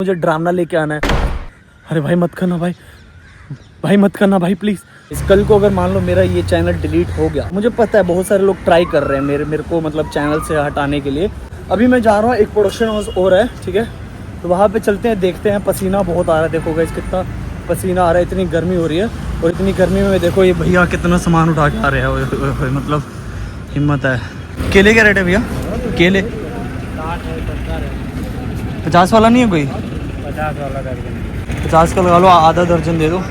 मुझे ड्रामा लेके आना है। अरे भाई मत करना भाई, भाई मत करना भाई प्लीज़। इस कल को अगर मान लो मेरा ये चैनल डिलीट हो गया, मुझे पता है बहुत सारे लोग ट्राई कर रहे हैं मेरे को मतलब चैनल से हटाने के लिए। अभी मैं जा रहा हूँ, एक प्रोडक्शन हाउस और है, ठीक है, तो वहाँ पे चलते हैं, देखते हैं। पसीना बहुत आ रहा है, देखो गाइस कितना पसीना आ रहा है, इतनी गर्मी हो रही है। और इतनी गर्मी में देखो ये भैया कितना सामान उठा के आ रहे हैं, मतलब हिम्मत है। केले क्या रेट है भैया? केले 50 वाला नहीं है कोई? 50 वाला दर्जन। 50 का लगा लो, आधा दर्जन दे दो।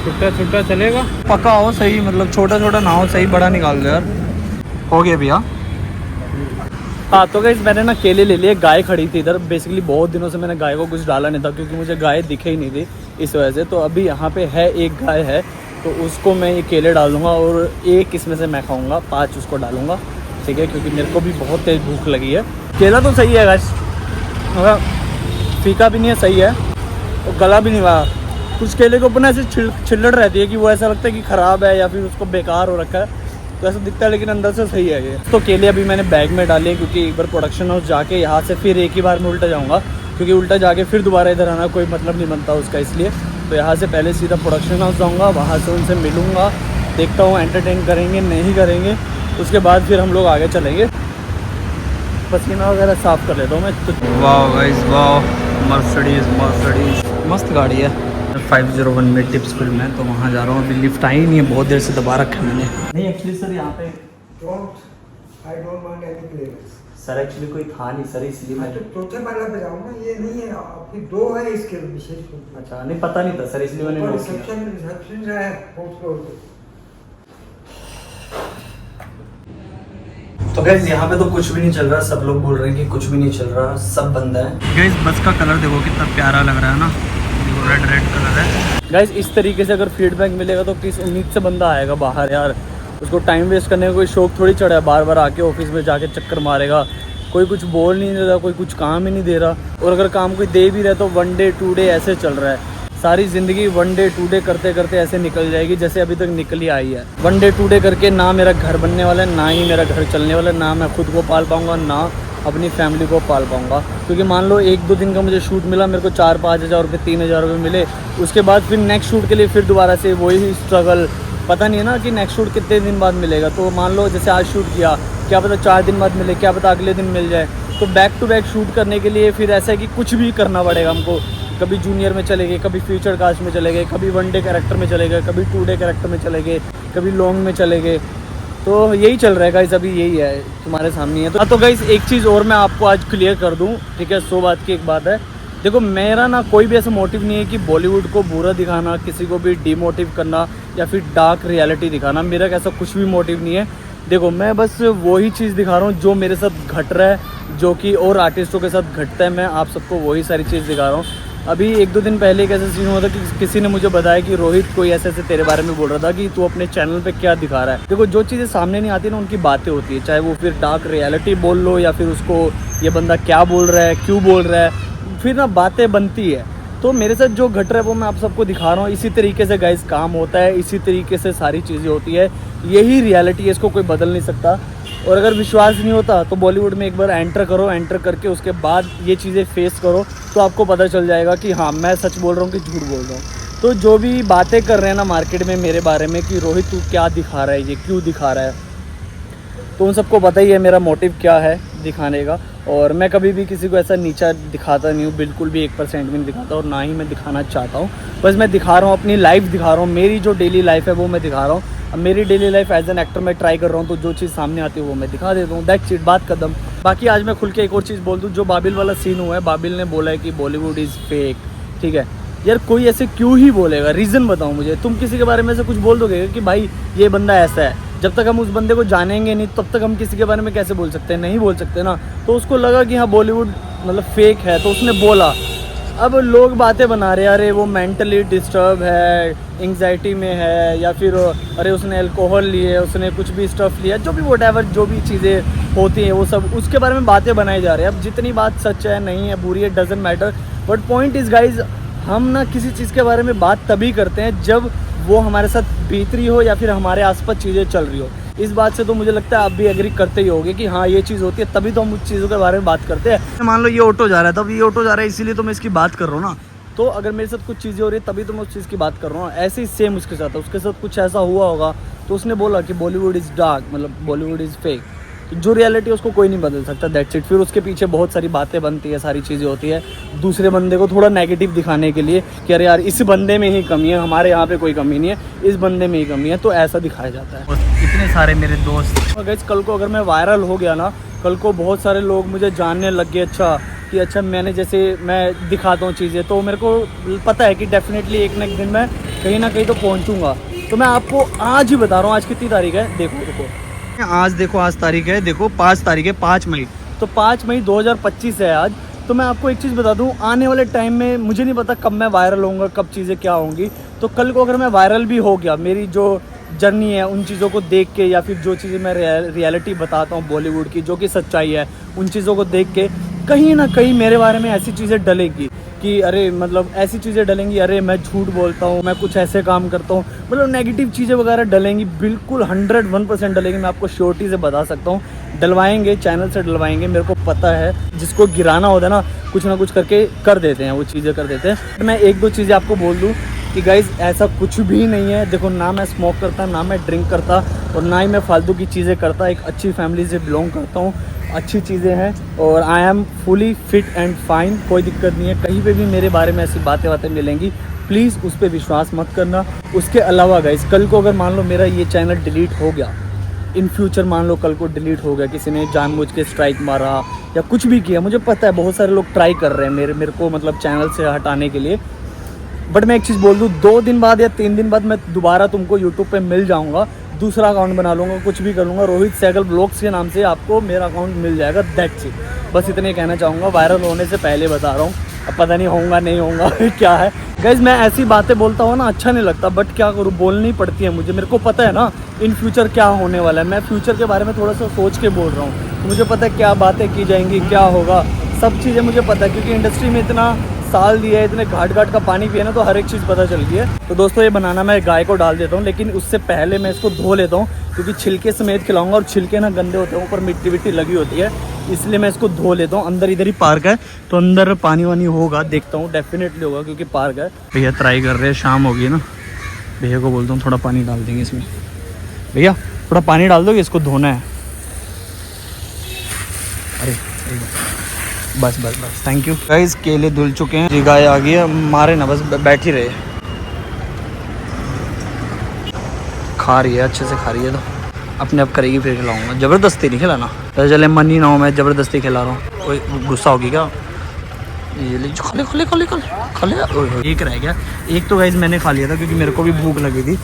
छुट्टा छुट्टा चलेगा? पका हो सही, मतलब छोटा छोटा ना हो, सही बड़ा निकाल दो यार। हो गया भैया। हाँ तो गाइस मैंने ना केले ले लिए। गाय खड़ी थी इधर, बेसिकली बहुत दिनों से मैंने गाय को कुछ डाला नहीं था क्योंकि मुझे गाय दिखे ही नहीं थी, इस वजह से। तो अभी यहाँ पे है एक गाय है, तो उसको मैं ये केले डालूंगा और एक इसमें से मैं खाऊंगा, 5 उसको डालूंगा, ठीक है, क्योंकि मेरे को भी बहुत तेज़ भूख लगी है। केला तो सही है गाइस, फीका भी नहीं है, सही है, और गला भी नहीं हुआ। कुछ केले के ऊपर ना ऐसे छिल्लड़ रहती है कि वो ऐसा लगता है कि ख़राब है या फिर उसको बेकार हो रखा है, तो ऐसा दिखता है, लेकिन अंदर से सही है ये। तो केले अभी मैंने बैग में डाले क्योंकि एक बार प्रोडक्शन हाउस जाके यहाँ से फिर एक ही बार में उल्टा जाऊँगा, क्योंकि उल्टा जाके फिर दोबारा इधर आना कोई मतलब नहीं बनता उसका, इसलिए तो यहाँ से पहले सीधा प्रोडक्शन हाउस जाऊँगा, वहाँ से उनसे मिलूँगा, देखता हूँ एंटरटेन करेंगे नहीं करेंगे, उसके बाद फिर हम लोग आगे चलेंगे। पसीना वगैरह साफ़ कर लेता हूँ मैं तो। वाह गाइस वाह, मर्सिडीज़ मस्त गाड़ी है। 501 में टिप्स फिल्म है, तो वहाँ जा रहा हूँ। अभी लिफ्ट आई नहीं है, बहुत देर से दबा रखा है मैंने। नहीं एक्चुअली सर यहाँ पे I don't want any players. Sir actually कोई था नहीं सर, इसलिए मैं तो चौथे वाला पे जाऊँ ना, ये नहीं है, आपकी 2 है इसके विशेष रूप से। अच्छा नहीं पता नहीं था सर, इसलिए मैंने नोट किया। रिसेप्शन है 4th फ्लोर पे। तो गाइस यहाँ पे तो कुछ भी नहीं चल रहा, सब लोग बोल रहे हैं कि कुछ भी नहीं चल रहा, सब बंद है। गाइस बस का कलर देखो कितना प्यारा लग रहा है ना, देखो रेड कलर है। गाइस इस तरीके से अगर फीडबैक मिलेगा तो किस उम्मीद से बंदा आएगा बाहर यार, उसको टाइम वेस्ट करने का कोई शौक थोड़ी चढ़ा है, बार बार आके ऑफिस में जाके चक्कर मारेगा। कोई कुछ बोल नहीं दे रहा, कोई कुछ काम ही नहीं दे रहा, और अगर काम कोई दे भी रहा है तो 1 डे 2 डे ऐसे चल रहा है। सारी ज़िंदगी 1 डे 2 डे करते करते ऐसे निकल जाएगी जैसे अभी तक निकली आई है। 1 डे 2 डे करके ना मेरा घर बनने वाला है, ना ही मेरा घर चलने वाला है, ना मैं खुद को पाल पाऊँगा, ना अपनी फैमिली को पाल पाऊँगा। क्योंकि मान लो 1-2 दिन का मुझे शूट मिला, मेरे को 4-5 हज़ार रुपये 3 हज़ार रुपये मिले, उसके बाद फिर नेक्स्ट शूट के लिए फिर दोबारा से वही स्ट्रगल। पता नहीं है ना कि नेक्स्ट शूट कितने दिन बाद मिलेगा, तो मान लो जैसे आज शूट किया, क्या पता 4 दिन बाद मिले, क्या पता अगले दिन मिल जाए। तो बैक टू बैक शूट करने के लिए फिर ऐसा है कि कुछ भी करना पड़ेगा हमको। कभी जूनियर में चले गए, कभी फ्यूचर कास्ट में चले गए, कभी 1 डे कैरेक्टर में चले गए, कभी 2 डे कैरेक्टर में चले गए, कभी लॉन्ग में चले गए। तो यही चल रहा है गाइस, अभी यही है तुम्हारे सामने है। तो गाइस एक चीज़ और मैं आपको आज क्लियर कर दूं, ठीक है, 100 बात की एक बात है। देखो मेरा ना कोई भी ऐसा मोटिव नहीं है कि बॉलीवुड को बुरा दिखाना, किसी को भी डिमोटिव करना या फिर डार्क रियलिटी दिखाना, मेरा ऐसा कुछ भी मोटिव नहीं है। देखो मैं बस वही चीज़ दिखा रहा हूँ जो मेरे साथ घट रहा है, जो कि और आर्टिस्टों के साथ घटता है, मैं आप सबको वही सारी चीज़ दिखा रहा हूँ। अभी 1-2 दिन पहले एक ऐसा सीन हुआ था कि किसी ने मुझे बताया कि रोहित कोई ऐसे तेरे बारे में बोल रहा था कि तू अपने चैनल पे क्या दिखा रहा है। देखो जो चीज़ें सामने नहीं आती ना, उनकी बातें होती है, चाहे वो फिर डार्क रियलिटी बोल लो या फिर उसको ये बंदा क्या बोल रहा है, क्यों बोल रहा है, फिर ना बातें बनती है। तो मेरे साथ जो घट रहा है वो मैं आप सबको दिखा रहा हूँ। इसी तरीके से गाइस काम होता है, इसी तरीके से सारी चीज़ें होती है, यही रियलिटी है, इसको कोई बदल नहीं सकता। और अगर विश्वास नहीं होता तो बॉलीवुड में एक बार एंटर करो, एंटर करके उसके बाद ये चीज़ें फेस करो, तो आपको पता चल जाएगा कि हाँ मैं सच बोल रहा हूँ कि झूठ बोल रहा हूँ। तो जो भी बातें कर रहे हैं ना मार्केट में मेरे बारे में कि रोहित तू क्या दिखा रहा है, ये क्यों दिखा रहा है, तो उन सबको पता ही है मेरा मोटिव क्या है दिखाने का। और मैं कभी भी किसी को ऐसा नीचा दिखाता नहीं हूँ, बिल्कुल भी 1% भी नहीं दिखाता, और ना ही मैं दिखाना चाहता हूँ। बस मैं दिखा रहा हूँ, अपनी लाइफ दिखा रहा हूँ, मेरी जो डेली लाइफ है वो मैं दिखा रहा हूँ। अब मेरी daily life as an actor मैं ट्राई कर रहा हूँ, तो जो चीज़ सामने आती है वो मैं दिखा देता हूँ, दैट्स इट, बात कदम। बाकी आज मैं खुल के एक और चीज़ बोल दूँ, जो बाबिल वाला सीन हुआ है, बाबिल ने बोला है कि बॉलीवुड इज़ फेक, ठीक है यार, कोई ऐसे क्यों ही बोलेगा, रीज़न बताओ मुझे। तुम किसी के बारे में से कुछ बोल दोगे कि भाई ये बंदा ऐसा है, जब तक हम उस बंदे को जानेंगे नहीं तब तक हम किसी के बारे में कैसे बोल सकते हैं, नहीं बोल सकते ना। तो उसको लगा कि हाँ बॉलीवुड मतलब फेक है, तो उसने बोला। अब लोग बातें बना रहे हैं, अरे वो मेंटली डिस्टर्ब है, एंग्जाइटी में है, या फिर अरे उसने अल्कोहल लिए, उसने कुछ भी स्टफ़ लिया, जो भी व्हाटएवर जो भी चीज़ें होती हैं वो सब उसके बारे में बातें बनाई जा रही है। अब जितनी बात सच है नहीं है बुरी है doesn't matter, but point is guys, हम ना किसी चीज़ के बारे में बात तभी करते हैं जब वो हमारे साथ बीत रही हो या फिर हमारे आसपास चीज़ें चल रही हो। इस बात से तो मुझे लगता है आप भी एग्री करते ही होगे कि हाँ ये चीज़ होती है, तभी तो हम उस चीज़ों के बारे में बात करते हैं। मान लो ये ऑटो जा रहा है, तब ये ऑटो जा रहा है इसीलिए तो मैं इसकी बात कर रहा हूँ ना। तो अगर मेरे साथ कुछ चीज़ें हो रही है तभी तो मैं उस चीज़ की बात कर रहा हूँ। ऐसे ही सेम उसके साथ है, उसके साथ कुछ ऐसा हुआ होगा तो उसने बोला कि बॉलीवुड इज़ डार्क, मतलब बॉलीवुड इज़ फेक। जो रियलिटी है उसको कोई नहीं बदल सकता, दैट्स इट। फिर उसके पीछे बहुत सारी बातें बनती है, सारी चीज़ें होती है दूसरे बंदे को थोड़ा नेगेटिव दिखाने के लिए कि अरे यार इस बंदे में ही कमी है, हमारे यहाँ पे कोई कमी नहीं है, इस बंदे में ही कमी है, तो ऐसा दिखाया जाता है। इतने सारे मेरे दोस्त गाइस, कल को अगर मैं वायरल हो गया ना, कल को बहुत सारे लोग मुझे जानने लग गए अच्छा मैंने जैसे मैं दिखाता हूँ चीज़ें, तो मेरे को पता है कि डेफिनेटली एक ना एक दिन मैं कहीं ना कहीं तो पहुँचूँगा। तो मैं आपको आज ही बता रहा हूँ, आज कितनी तारीख है देखो आज देखो, आज तारीख है देखो 5 तारीख है, 5 मई। तो 5 मई 2025 है आज। तो मैं आपको एक चीज़ बता दूं, आने वाले टाइम में मुझे नहीं पता कब मैं वायरल होऊंगा, कब चीज़ें क्या होंगी। तो कल को अगर मैं वायरल भी हो गया, मेरी जो जर्नी है उन चीज़ों को देख के, या फिर जो चीज़ें मैं रियलिटी बताता हूँ बॉलीवुड की, जो कि सच्चाई है, उन चीज़ों को देख के कहीं ना कहीं मेरे बारे में ऐसी चीज़ें डलेगी कि अरे मतलब ऐसी चीज़ें डलेंगी, अरे मैं झूठ बोलता हूँ, मैं कुछ ऐसे काम करता हूँ, मतलब नेगेटिव चीज़ें वगैरह डलेंगी, बिल्कुल 101% डलेंगी। मैं आपको श्योरिटी से बता सकता हूँ, डलवाएंगे, चैनल से डलवाएंगे। मेरे को पता है जिसको गिराना होता है ना कुछ करके कर देते हैं, वो चीज़ें कर देते हैं। मैं एक दो चीज़ें आपको बोल दूँ कि गाइज़ ऐसा कुछ भी नहीं है। देखो, ना मैं स्मोक करता, ना मैं ड्रिंक करता, और ना ही मैं फालतू की चीज़ें करता। एक अच्छी फैमिली से बिलोंग करता हूँ, अच्छी चीज़ें हैं, और I am fully fit and fine, कोई दिक्कत नहीं है। कहीं पे भी मेरे बारे में ऐसी बातें मिलेंगी, प्लीज़ उस पर विश्वास मत करना। उसके अलावा गाइस, कल को अगर मान लो मेरा ये चैनल डिलीट हो गया, इन फ्यूचर मान लो कल को डिलीट हो गया, किसी ने जानबूझ के स्ट्राइक मारा या कुछ भी किया, मुझे पता है बहुत सारे लोग ट्राई कर रहे हैं मेरे को मतलब चैनल से हटाने के लिए। बट मैं एक चीज़ बोल दूँ, 2 दिन बाद या 3 दिन बाद मैं दोबारा तुमको यूट्यूब पे मिल जाऊँगा, दूसरा अकाउंट बना लूँगा, कुछ भी कर लूँगा, रोहित सहगल ब्लॉग्स के नाम से आपको मेरा अकाउंट मिल जाएगा, दैट्स इट। बस इतने कहना चाहूँगा, वायरल होने से पहले बता रहा हूँ। अब पता नहीं होऊंगा नहीं होऊंगा क्या है गाइज। मैं ऐसी बातें बोलता हूँ ना, अच्छा नहीं लगता, बट क्या करूँ, बोलनी पड़ती है मुझे। मेरे को पता है ना इन फ्यूचर क्या होने वाला है, मैं फ्यूचर के बारे में थोड़ा सा सोच के बोल रहा हूँ। तो मुझे पता है क्या बातें की जाएंगी, क्या होगा, सब चीज़ें मुझे पता है, क्योंकि इंडस्ट्री में इतना साल दिया है, इतने घाट का पानी पिया ना, तो हर एक चीज़ पता चल गई है। तो दोस्तों, ये बनाना मैं गाय को डाल देता हूँ, लेकिन उससे पहले मैं इसको धो लेता हूँ, क्योंकि छिलके समेत खिलाऊंगा, और छिलके ना गंदे होते हैं, ऊपर मिट्टी विट्टी लगी होती है, इसलिए मैं इसको धो लेता हूँ। अंदर इधर ही पार्क है, तो अंदर पानी वानी होगा, देखता हूँ, डेफिनेटली होगा, क्योंकि पार्क है। भैया ट्राई कर रहे हैं, शाम होगी ना, भैया को बोलता हूँ थोड़ा पानी डाल देंगे इसमें। भैया थोड़ा पानी डाल दोगे, इसको धोना है। अरे बस थैंक यू गाइस। केले धुल चुके हैं, गाय आ गई है, मारे ना, बस बैठ ही रहे, खा रही है, अच्छे से खा रही है, तो अपने आप करेगी, फिर खिलाऊंगा। ज़बरदस्ती नहीं खिलाना, पता चले मन ही ना हो मैं ज़बरदस्ती खिला रहा हूँ, कोई गुस्सा होगी क्या। ये ले खले एक रह गया, एक तो गाइस मैंने खा लिया था, क्योंकि मेरे को भी भूख लगी थी।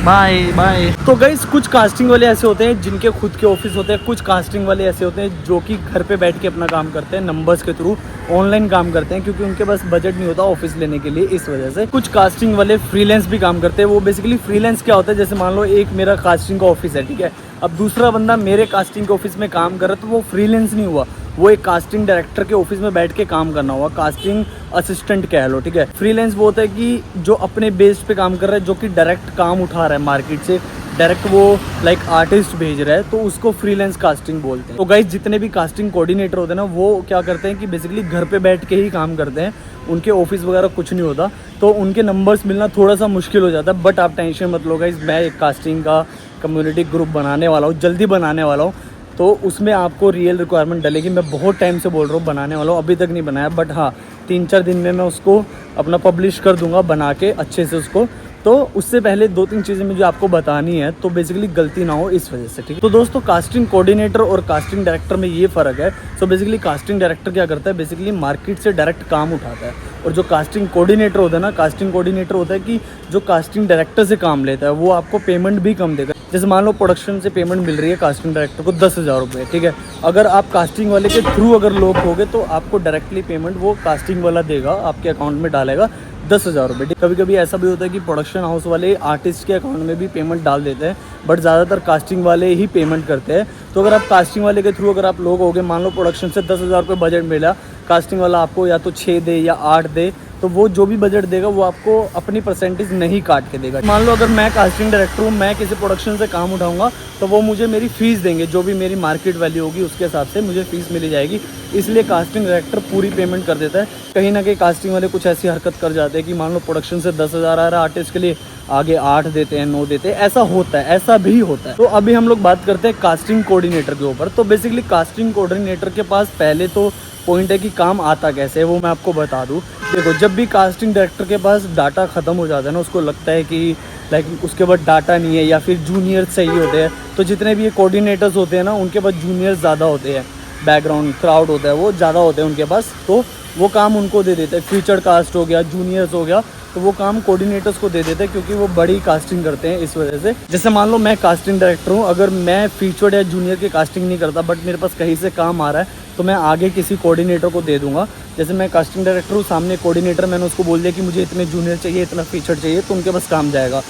बाय। तो गाइस, कुछ कास्टिंग वाले ऐसे होते हैं जिनके खुद के ऑफिस होते हैं, कुछ कास्टिंग वाले ऐसे होते हैं जो कि घर पे बैठ के अपना काम करते हैं, नंबर्स के थ्रू ऑनलाइन काम करते हैं, क्योंकि उनके पास बजट नहीं होता ऑफिस लेने के लिए, इस वजह से। कुछ कास्टिंग वाले फ्रीलांस भी काम करते हैं। वो बेसिकली फ्रीलांस क्या होता है, जैसे मान लो एक मेरा कास्टिंग का ऑफिस है, ठीक है, अब दूसरा बंदा मेरे कास्टिंग के ऑफिस में काम कर रहा है, तो वो फ्रीलांस नहीं हुआ, वो एक कास्टिंग डायरेक्टर के ऑफिस में बैठ के काम करना हुआ, कास्टिंग असिस्टेंट कह लो, ठीक है। फ्रीलांस वो होता है कि जो अपने बेस पे काम कर रहा है, जो कि डायरेक्ट काम उठा रहा है मार्केट से, डायरेक्ट वो लाइक आर्टिस्ट भेज रहा है, तो उसको फ्रीलांस कास्टिंग बोलते हैं। तो गाइस, जितने भी कास्टिंग कोऑर्डिनेटर होते हैं ना, वो क्या करते हैं कि बेसिकली घर पे बैठ के ही काम करते हैं, उनके ऑफिस वगैरह कुछ नहीं होता, तो उनके नंबर्स मिलना थोड़ा सा मुश्किल हो जाता है। बट आप टेंशन मत लो गाइस, मैं एक कास्टिंग का कम्युनिटी ग्रुप बनाने वाला हूँ, जल्दी बनाने वाला हूँ, तो उसमें आपको रियल रिक्वायरमेंट डलेगी। मैं बहुत टाइम से बोल रहा हूँ बनाने वाला हूँ, अभी तक नहीं बनाया, बट हाँ 3-4 दिन में मैं उसको अपना पब्लिश कर दूंगा, बना के अच्छे से उसको। तो उससे पहले 2-3 चीज़ें मुझे आपको बतानी है, तो बेसिकली गलती ना हो इस वजह से, ठीक है। तो दोस्तों, कास्टिंग कोऑर्डिनेटर और कास्टिंग डायरेक्टर में ये फ़र्क है। सो बेसिकली कास्टिंग डायरेक्टर क्या करता है, बेसिकली मार्केट से डायरेक्ट काम उठाता है, और जो कास्टिंग कोऑर्डिनेटर होता है ना, कास्टिंग कोऑर्डिनेटर होता है कि जो कास्टिंग डायरेक्टर से काम लेता है, वो आपको पेमेंट भी कम देगा। जैसे मान लो प्रोडक्शन से पेमेंट मिल रही है कास्टिंग डायरेक्टर को 10,000 रुपये, ठीक है, अगर आप कास्टिंग वाले के थ्रू अगर लोग होगे, तो आपको डायरेक्टली पेमेंट वो कास्टिंग वाला देगा, आपके अकाउंट में डालेगा 10,000 रुपये। कभी कभी ऐसा भी होता है कि प्रोडक्शन हाउस वाले आर्टिस्ट के अकाउंट में भी पेमेंट डाल देते हैं, बट ज़्यादातर कास्टिंग वाले ही पेमेंट करते हैं। तो अगर आप कास्टिंग वाले के थ्रू अगर आप लोग होगे, मान लो प्रोडक्शन से 10,000 रुपये बजट मिला, कास्टिंग वाला आपको या तो 6 दे या 8 दे, तो वो जो भी बजट देगा वो आपको अपनी परसेंटेज नहीं काट के देगा। मान लो अगर मैं कास्टिंग डायरेक्टर हूँ, मैं किसी प्रोडक्शन से काम उठाऊंगा तो वो मुझे मेरी फ़ीस देंगे, जो भी मेरी मार्केट वैल्यू होगी उसके हिसाब से मुझे फ़ीस मिली जाएगी। इसलिए कास्टिंग डायरेक्टर पूरी पेमेंट कर देता है। कहीं ना कहीं कास्टिंग वाले कुछ ऐसी हरकत कर जाते हैं कि मान लो प्रोडक्शन से 10,000 आ रहा है आर्टिस्ट के लिए, आगे 8 देते हैं, 9 देते हैं, ऐसा होता है, ऐसा भी होता है। तो अभी हम लोग बात करते हैं कास्टिंग कोऑर्डिनेटर के ऊपर। तो बेसिकली कास्टिंग कोऑर्डिनेटर के पास पहले तो पॉइंट है कि काम आता कैसे है, वो मैं आपको बता दूं। देखो, जब भी कास्टिंग डायरेक्टर के पास डाटा ख़त्म हो जाता है ना, उसको लगता है कि लाइक उसके पास डाटा नहीं है या फिर जूनियर चाहिए होते हैं, तो जितने भी ये कोऑर्डिनेटर्स होते हैं ना उनके पास जूनियर ज़्यादा होते हैं, बैकग्राउंड क्राउड होता है वो ज़्यादा होते हैं उनके पास, तो वो काम उनको दे देते हैं। फीचर कास्ट हो गया, जूनियर्स हो गया, तो वो काम कोऑर्डिनेटर्स को दे देते हैं क्योंकि वो बड़ी कास्टिंग करते हैं इस वजह से। जैसे मान लो मैं कास्टिंग डायरेक्टर हूँ, अगर मैं फीचर्ड या जूनियर की कास्टिंग नहीं करता बट मेरे पास कहीं से काम आ रहा है तो मैं आगे किसी कोऑर्डिनेटर को दे दूंगा। जैसे मैं कास्टिंग डायरेक्टर हूँ, सामने कोऑर्डिनेटर, मैंने उसको बोल दिया कि मुझे इतने जूनियर चाहिए, इतना फीचर चाहिए, तो उनके पास काम जाएगा।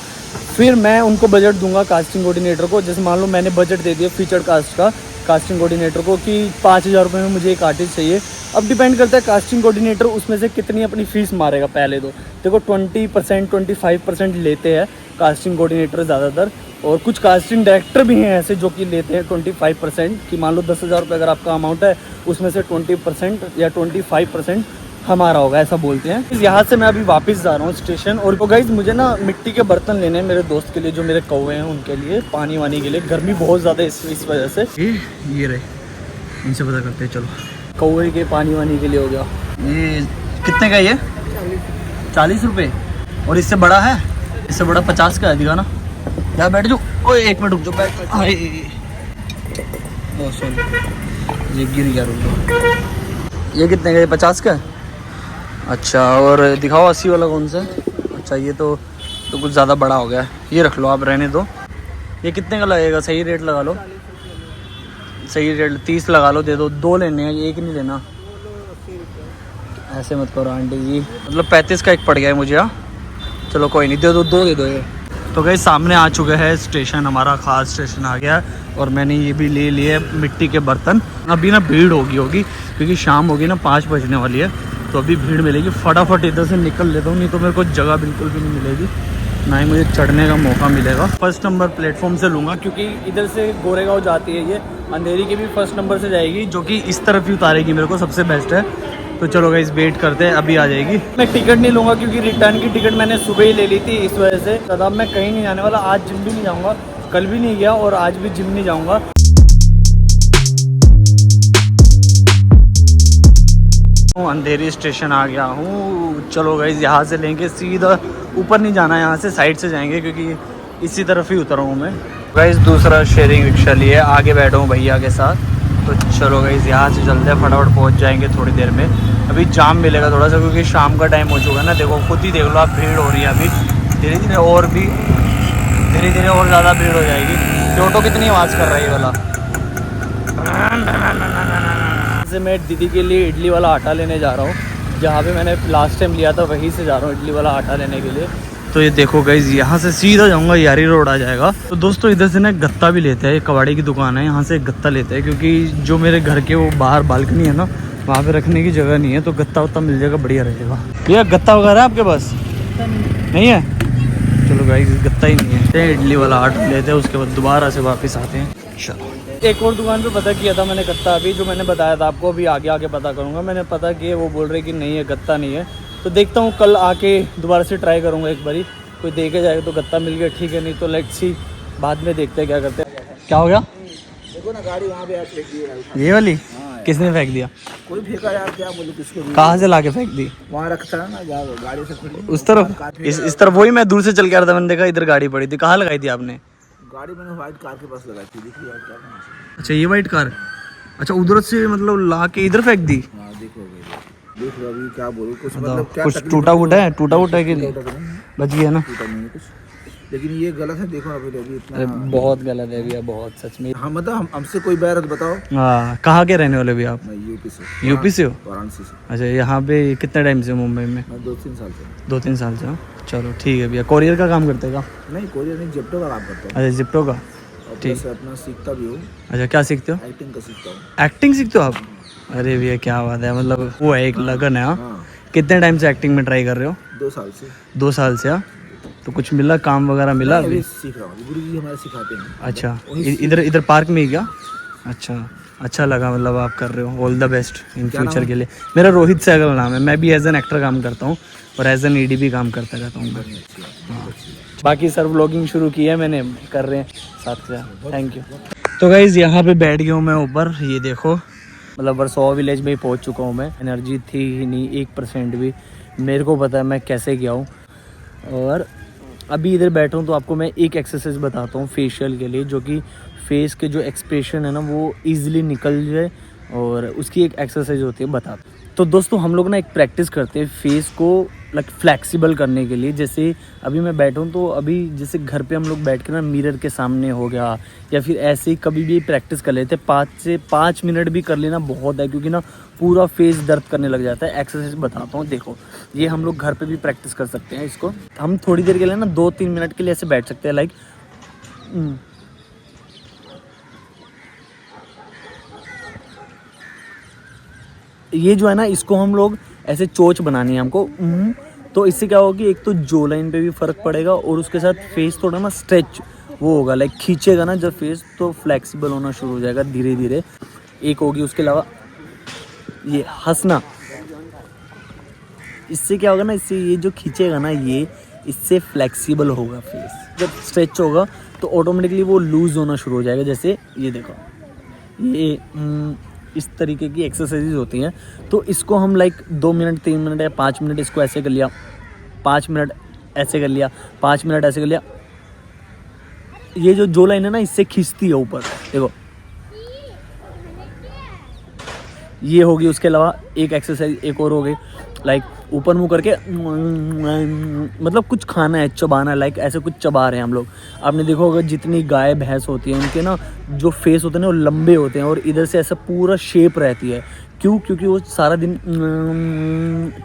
फिर मैं उनको बजट दूंगा कास्टिंग कोऑर्डिनेटर को। जैसे मान लो मैंने बजट दे दिया फीचर कास्ट का कास्टिंग कोऑर्डिनेटर को कि 5,000 रुपये में मुझे एक आर्टिस्ट चाहिए। अब डिपेंड करता है कास्टिंग कोऑर्डिनेटर उसमें से कितनी अपनी फ़ीस मारेगा। पहले तो देखो 20% 25% लेते हैं कास्टिंग कोऑर्डिनेटर ज़्यादातर, और कुछ कास्टिंग डायरेक्टर भी हैं ऐसे जो कि लेते हैं 25%, कि मान लो 10,000 रुपये अगर आपका अमाउंट है उसमें से 20% या 25% हमारा होगा, ऐसा बोलते हैं। यहाँ से मैं अभी वापस जा रहा हूँ स्टेशन। और तो गाइज मुझे ना मिट्टी के बर्तन लेने हैं मेरे दोस्त के लिए, जो मेरे कौवे हैं उनके लिए, पानी वानी के लिए। गर्मी बहुत ज़्यादा है इस वजह से। ये रहे, इनसे पता करते हैं। चलो, कौवे के पानी वानी के लिए हो गया। ये कितने का? ये 40 रुपये। और इससे बड़ा है? इससे बड़ा 50 का है, दिखा ना। यहाँ बैठ जाओ, ओए 1 मिनट रुक जाओ, बैठ। सॉरी, ये गिर गया, रुक जाओ। ये कितने का? ये 50 का है। अच्छा, और दिखाओ 80 वाला कौन सा है? अच्छा, ये तो कुछ ज़्यादा बड़ा हो गया। ये रख लो, आप रहने दो। ये कितने का लगेगा? सही रेट लगा लो, सही रेट 30 लगा लो, दे दो। 2 लेने हैं, एक नहीं लेना। ऐसे मत करो आंटी जी, मतलब 35 का एक पड़ गया है मुझे। हाँ चलो कोई नहीं, दे दो, 2 दे दो ये। तो गई सामने आ चुका है स्टेशन, हमारा खास स्टेशन आ गया। और मैंने ये भी ले लिए मिट्टी के बर्तन। अभी ना भीड़ होगी क्योंकि शाम होगी ना, 5 बजने वाली है, तो अभी भीड़ मिलेगी। फटाफट इधर से निकल लेता हूँ, नहीं तो मेरे को जगह बिल्कुल भी नहीं मिलेगी, ना ही मुझे चढ़ने का मौका मिलेगा। फर्स्ट नंबर प्लेटफॉर्म से लूँगा क्योंकि इधर से गोरेगांव जाती है ये, अंधेरी की भी फर्स्ट नंबर से जाएगी, जो कि इस तरफ ही उतारेगी मेरे को, सबसे बेस्ट है। तो चलो गाइस वेट करते हैं, अभी आ जाएगी। मैं टिकट नहीं लूँगा क्योंकि रिटर्न की टिकट मैंने सुबह ही ले ली थी, इस वजह से। अब मैं कहीं नहीं जाने वाला, आज जिम भी नहीं जाऊँगा, कल भी नहीं गया और आज भी जिम नहीं जाऊँगा। अंधेरी स्टेशन आ गया हूँ। चलो गाइस यहाँ से लेंगे सीधा, ऊपर नहीं जाना है, यहाँ से साइड से जाएंगे क्योंकि इसी तरफ ही उतर हूँ मैं। गाइस दूसरा शेयरिंग रिक्शा लिए, आगे बैठा हूँ भैया के साथ। तो चलो गाइस यहाँ से चलते हैं, फटाफट पहुँच जाएंगे थोड़ी देर में। अभी जाम मिलेगा थोड़ा सा क्योंकि शाम का टाइम हो चुका है ना। देखो खुद ही देख लो आप, भीड़ हो रही है अभी। धीरे धीरे और ज़्यादा भीड़ हो जाएगी। टोटो कितनी आवाज़ कर रहा है ये वाला। मैं दीदी के लिए इडली वाला आटा लेने जा रहा हूँ, जहाँ पे मैंने लास्ट टाइम लिया था वहीं से जा रहा हूँ इडली वाला आटा लेने के लिए। तो ये देखो गाइस, यहाँ से सीधा जाऊँगा, यारी रोड आ जाएगा। तो दोस्तों इधर से ना गत्ता भी लेते हैं, कबाड़ी की दुकान है, यहाँ से गत्ता लेते हैं क्योंकि जो मेरे घर के वो बाहर बालकनी है ना, वहाँ पे रखने की जगह नहीं है, तो गत्ता वत्ता मिल जाएगा, बढ़िया रहेगा। भैया गत्ता वगैरह है आपके पास? नहीं है? चलो गाइस गत्ता ही नहीं है, इडली वाला आटा लेते हैं, उसके बाद दोबारा से वापस आते हैं। चलो एक और दुकान पे पता किया था मैंने गत्ता, अभी जो मैंने बताया था आपको, अभी आगे पता करूँगा। मैंने पता किया, वो बोल रहे कि नहीं है, गत्ता नहीं है। तो देखता हूँ, कल आके दोबारा से ट्राई करूँगा एक बारी, कोई देखे जाएगा तो गत्ता मिल गया ठीक है, नहीं तो लेट्स सी, बाद में देखते हैं क्या करते हैं। क्या हो गया? देखो ना गाड़ी वहाँ पे फेंक दी, ये वाली किसने फेंक दिया? कोई फेंका यार, क्या बोलूं किसको। कहाँ से लाके फेंक दी? वहाँ रखता है ना, गाड़ी से खुली उस तरफ, इस तरफ। वही मैं दूर से चल के आ रहा था, मैंने देखा इधर गाड़ी पड़ी थी। कहाँ लगाई थी आपने गाड़ी? मैंने व्हाइट कार के पास लगाई थी, दिख रही है क्या? अच्छा ये वाइट कार, अच्छा उधर से मतलब ला के इधर फेंक दी। हाँ देख लो अभी क्या बोलूं, कुछ मतलब क्या कुछ टूटा फूटा है? टूटा फूटा है कि नहीं? बच गया ना? टूटा नहीं कुछ, लेकिन ये गलत है। देखो अभी इतना, अरे बहुत गलत है भैया, बहुत सच में। हाँ मतलब हमसे कोई बैर बताओ। हाँ, कहाँ के रहने वाले भैया आप? मैं यूपी से हो? वाराणसी से। अच्छा, यहाँ पे कितने टाइम से मुंबई में? मैं 2-3 साल से। 2-3 साल से हो? चलो ठीक है भैया। कोरियर का काम करते का? नहीं कोरियर नहीं, जिप्टो का काम करता हूँ। अच्छा जिप्टो का, ठीक। अपना सीखता भी हूँ। अच्छा क्या सीखते हो? एक्टिंग का सीखता हूँ। एक्टिंग सीखते हो आप? अरे भैया क्या बात है, मतलब वो है एक लगन है। हाँ कितने टाइम से एक्टिंग में ट्राई कर रहे हो? 2 साल से 2 साल से। हाँ, तो कुछ मिला, काम वगैरह मिला अभी? सीख रहा हूँ, गुरु जी हमारे सिखाते हैं। अच्छा, इधर पार्क में ही क्या? अच्छा लगा, मतलब आप कर रहे हो। All the best in future के लिए। मेरा रोहित सहगल नाम है, मैं भी एज एन एक्टर काम करता हूँ और एज एन ईडी भी काम करता रहता हूँ। हाँ, बाकी सर व्लॉगिंग शुरू की है मैंने, कर रहे हैं साथ से। Thank you. तो गाइज़ यहाँ पे बैठ गया हूँ मैं ऊपर, ये देखो, मतलब वर्सोवा विलेज में ही पहुँच चुका हूँ मैं। एनर्जी थी ही नहीं 1% भी, मेरे को पता है मैं कैसे गया हूँ। और अभी इधर बैठा हूँ तो आपको मैं एक एक्सरसाइज बताता हूँ फेशियल के लिए, जो कि फेस के जो एक्सप्रेशन है ना वो ईजिली निकल जाए, और उसकी एक एक्सरसाइज होती है, बताता हूँ। तो दोस्तों हम लोग ना एक प्रैक्टिस करते हैं फेस को लाइक फ्लैक्सिबल करने के लिए। जैसे अभी मैं बैठा हूँ तो अभी जैसे घर पे हम लोग बैठ के ना मिरर के सामने हो गया, या फिर ऐसे ही कभी भी प्रैक्टिस कर लेते हैं। 5 से 5 मिनट भी कर लेना बहुत है, क्योंकि ना पूरा फेस दर्द करने लग जाता है। एक्सरसाइज बताता हूँ, देखो ये हम लोग घर पे भी प्रैक्टिस कर सकते हैं। इसको हम थोड़ी देर के लिए ना 2-3 मिनट के लिए ऐसे बैठ सकते हैं, लाइक ये जो है ना, इसको हम लोग ऐसे चोंच बनानी है हमको। तो इससे क्या होगा कि एक तो जो लाइन पे भी फ़र्क पड़ेगा, और उसके साथ फेस थोड़ा ना स्ट्रेच वो होगा, लाइक खींचेगा ना जब फेस, तो फ्लेक्सिबल होना शुरू हो जाएगा धीरे धीरे। एक होगी, उसके अलावा ये हंसना, इससे क्या होगा ना, इससे ये जो खींचेगा ना, ये इससे फ्लेक्सिबल होगा फेस। जब स्ट्रेच होगा तो ऑटोमेटिकली वो लूज़ होना शुरू हो जाएगा। जैसे ये देखो, ये इस तरीके की एक्सरसाइजेज होती हैं। तो इसको हम लाइक 2 मिनट 3 मिनट या 5 मिनट इसको ऐसे कर लिया, 5 मिनट ऐसे कर लिया, 5 मिनट ऐसे कर लिया। ये जो लाइन है ना, इससे खींचती है ऊपर, देखो ये होगी। उसके अलावा एक एक्सरसाइज एक और हो गई, लाइक ऊपर मुंह करके, मतलब कुछ खाना है, चबाना है, लाइक ऐसे कुछ चबा रहे हैं हम लोग। आपने देखो होगा जितनी गाय भैंस होती है उनके ना जो फेस होते हैं ना वो लंबे होते हैं, और इधर से ऐसा पूरा शेप रहती है। क्यों? क्योंकि वो सारा दिन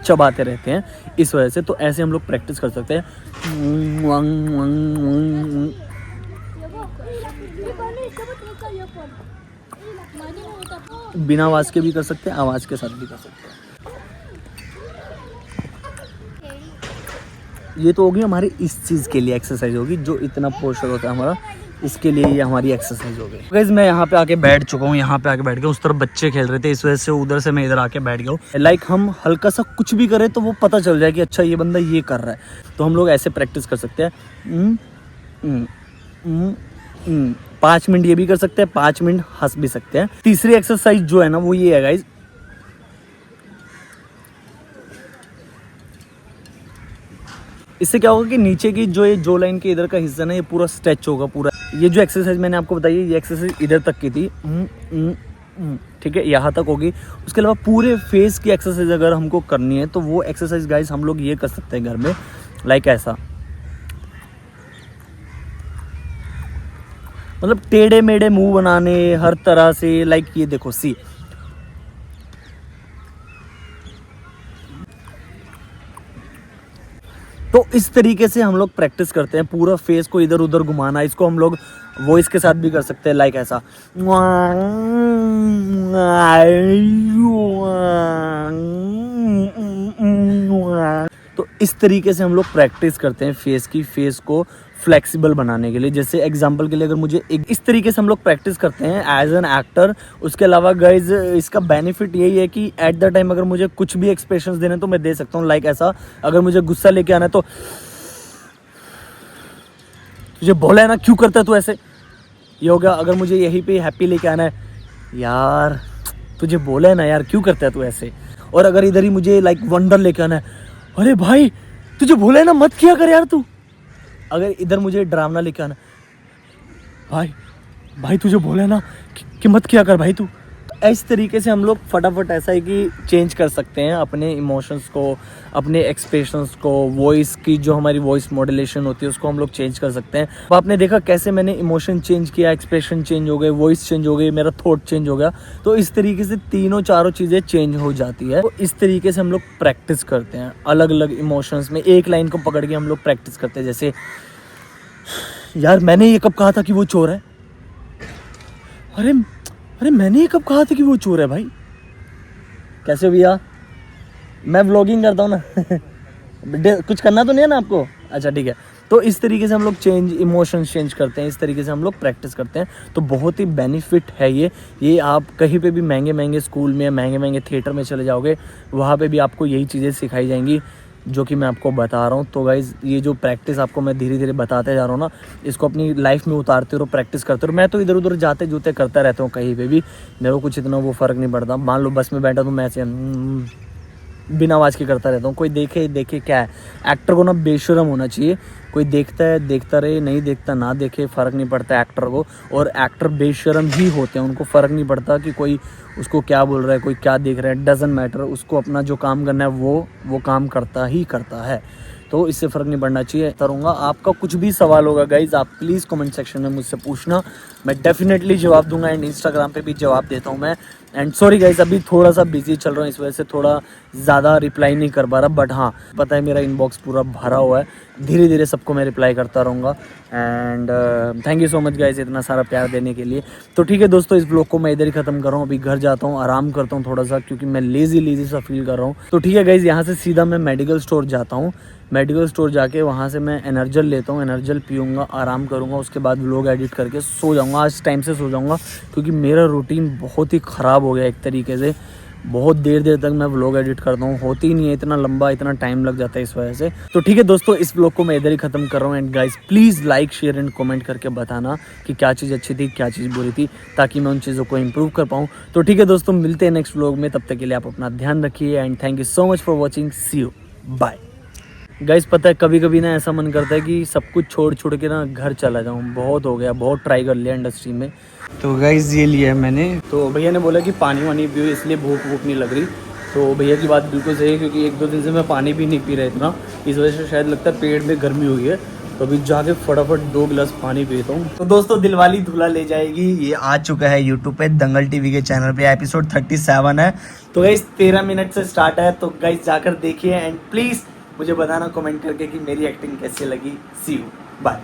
चबाते रहते हैं, इस वजह से। तो ऐसे हम लोग प्रैक्टिस कर सकते हैं। बिना आवाज़ के भी कर सकते हैं, आवाज़ के साथ भी कर सकते हैं। ये तो होगी हमारी इस चीज़ के लिए एक्सरसाइज होगी, जो इतना पोस्चर होता है हमारा, इसके लिए ये हमारी एक्सरसाइज हो गई। गाइस मैं यहाँ पे आके बैठ चुका हूँ, यहाँ पे आके बैठ गया। उस तरफ बच्चे खेल रहे थे, इस वजह से उधर से मैं इधर आके बैठ गया हूँ। लाइक हम हल्का सा कुछ भी करें तो वो पता चल जाए कि अच्छा ये बंदा ये कर रहा है। तो हम लोग ऐसे प्रैक्टिस कर सकते हैं। 5 मिनट ये भी कर सकते हैं, 5 मिनट हंस भी सकते हैं। तीसरी एक्सरसाइज जो है ना वो ये है गाइस, इससे क्या होगा कि नीचे की जो ये जो लाइन के इधर का हिस्सा ना ये पूरा स्ट्रेच होगा पूरा। ये जो एक्सरसाइज मैंने आपको बताई है, ये एक्सरसाइज इधर तक की थी, ठीक है, यहाँ तक होगी। उसके अलावा पूरे फेस की एक्सरसाइज अगर हमको करनी है तो वो एक्सरसाइज गाइस हम लोग ये कर सकते हैं घर में, लाइक ऐसा, मतलब टेढ़े मेढ़े मुंह बनाने हर तरह से, लाइक ये देखो सी। तो इस तरीके से हम लोग प्रैक्टिस करते हैं, पूरा फेस को इधर उधर घुमाना। इसको हम लोग वॉइस के साथ भी कर सकते हैं, लाइक ऐसा। तो इस तरीके से हम लोग प्रैक्टिस करते हैं फेस की, फेस को फ्लेक्सिबल बनाने के लिए। जैसे एग्जांपल के लिए अगर मुझे इस तरीके से हम लोग प्रैक्टिस करते हैं एज एन एक्टर। उसके अलावा गाइज इसका बेनिफिट यही है कि एट द टाइम अगर मुझे कुछ भी एक्सप्रेशंस देने तो मैं दे सकता हूँ, लाइक ऐसा। अगर मुझे गुस्सा लेके आना है तो तुझे बोला है ना क्यों करता है तू ऐसे, ये हो गया। अगर मुझे यहीं पे हैप्पी लेके आना है, यार तुझे बोला है ना यार क्यों करता है तू ऐसे। और अगर इधर ही मुझे लाइक वंडर लेके आना है, अरे भाई तुझे बोला है ना मत किया कर यार तू। अगर इधर मुझे ड्रामा लेके आना, भाई तुझे बोला है ना कि मत किया कर भाई तू। तो इस तरीके से हम लोग फटाफट ऐसा है कि चेंज कर सकते हैं अपने इमोशंस को, अपने एक्सप्रेशंस को, वॉइस की जो हमारी वॉइस मॉड्यूलेशन होती है उसको हम लोग चेंज कर सकते हैं। तो आपने देखा कैसे मैंने इमोशन चेंज किया, एक्सप्रेशन चेंज हो गए, वॉइस चेंज हो गई, मेरा थॉट चेंज हो गया। तो इस तरीके से तीनों चारों चीज़ें चेंज हो जाती है। तो इस तरीके से हम लोग प्रैक्टिस करते हैं अलग अलग इमोशंस में। एक लाइन को पकड़ के हम लोग प्रैक्टिस करते हैं, जैसे यार मैंने ये कब कहा था कि वो चोर है, अरे मैंने ये कब कहा था कि वो चोर है भाई। कैसे भैया, मैं व्लॉगिंग करता हूँ ना कुछ करना तो नहीं है ना आपको, अच्छा ठीक है। तो इस तरीके से हम लोग इमोशंस चेंज करते हैं, इस तरीके से हम लोग प्रैक्टिस करते हैं। तो बहुत ही बेनिफिट है ये आप कहीं पे भी महंगे स्कूल में, महंगे थिएटर में चले जाओगे, वहाँ पे भी आपको यही चीज़ें सिखाई जाएंगी जो कि मैं आपको बता रहा हूँ। तो गाइज़ ये जो प्रैक्टिस आपको मैं धीरे धीरे बताते जा रहा हूँ ना, इसको अपनी लाइफ में उतारते रहो, प्रैक्टिस करते रहो। मैं तो इधर उधर जाते जूते करता रहता हूँ कहीं पे भी, मेरे को कुछ इतना वो फ़र्क नहीं पड़ता। मान लो बस में बैठा तो मैं ऐसे बिना आवाज़ के करता रहता हूँ। कोई देखे क्या है, एक्टर को ना बेशरम होना चाहिए। कोई देखता है देखता रहे, नहीं देखता ना देखे, फ़र्क नहीं पड़ता एक्टर को। और एक्टर बेशरम ही होते हैं, उनको फ़र्क नहीं पड़ता कि कोई उसको क्या बोल रहा है, कोई क्या देख रहा है, डजंट मैटर। उसको अपना जो काम करना है वो काम करता ही करता है। तो इससे फ़र्क नहीं पड़ना चाहिए। करूँगा आपका कुछ भी सवाल होगा गाइज़, आप प्लीज़ कमेंट सेक्शन में मुझसे पूछना, मैं डेफिनेटली जवाब दूंगा। एंड इंस्टाग्राम पे भी जवाब देता हूँ मैं। एंड सॉरी गाइज़, अभी थोड़ा सा बिजी चल रहा हूँ, इस वजह से थोड़ा ज़्यादा रिप्लाई नहीं कर पा रहा। बट हाँ, पता है मेरा इनबॉक्स पूरा भरा हुआ है, धीरे धीरे सबको मैं रिप्लाई करता रहूँगा। And thank you so much guys इतना सारा प्यार देने के लिए। तो ठीक है दोस्तों, इस ब्लॉग को मैं इधर ही ख़त्म कर रहा हूँ। अभी घर जाता हूँ, आराम करता हूँ थोड़ा सा, क्योंकि मैं लेज़ी सा फील कर रहा हूँ। तो ठीक है गाइज़, यहाँ से सीधा मैं मेडिकल स्टोर जाता हूँ। मेडिकल स्टोर जाके वहाँ से मैं एनर्जल लेता हूँ, एनर्जल पीऊँगा, आराम करूँगा, उसके बाद व्लॉग एडिट करके सो जाऊँगा। आज टाइम से सो जाऊँगा, क्योंकि मेरा रूटीन बहुत ही ख़राब हो गया एक तरीके से। बहुत देर तक मैं व्लॉग एडिट करता हूँ, होती ही नहीं है, इतना लंबा, इतना टाइम लग जाता है इस वजह से। तो ठीक है दोस्तों, इस व्लॉग को मैं इधर ही ख़त्म कर रहा हूँ। And guys please like share and comment करके बताना कि क्या चीज़ अच्छी थी, क्या चीज़ बुरी थी, ताकि मैं उन चीज़ों को इम्प्रूव कर पाऊँ। तो ठीक है दोस्तों, मिलते हैं नेक्स्ट व्लॉग में, तब तक के लिए आप अपना ध्यान रखिए। And thank you so much for watching, see you, bye. Guys पता है कभी कभी ना ऐसा मन करता है कि सब कुछ छोड़ के ना घर चला जाऊँ। बहुत हो गया, बहुत ट्राई कर लिया इंडस्ट्री में। तो गाइस ये लिया है मैंने, तो भैया ने बोला कि पानी वानी पियो, इसलिए भूख नहीं लग रही। तो भैया की बात बिल्कुल सही है, क्योंकि 1-2 दिन से मैं पानी भी नहीं पी रहा इतना, इस वजह से शायद लगता है पेट में गर्मी हुई है। तो अभी जाके फटाफट 2 गिलास पानी पीता हूँ। तो दोस्तों दिलवाली दूल्हा ले जाएगी ये आ चुका है यूट्यूब पे, दंगल टीवी के चैनल पे, एपिसोड 37 है। तो गाइस 13 मिनट से स्टार्ट है, तो गाइस जाकर देखिए। एंड प्लीज़ मुझे बताना कमेंट करके कि मेरी एक्टिंग कैसी लगी। सी यू, बाय।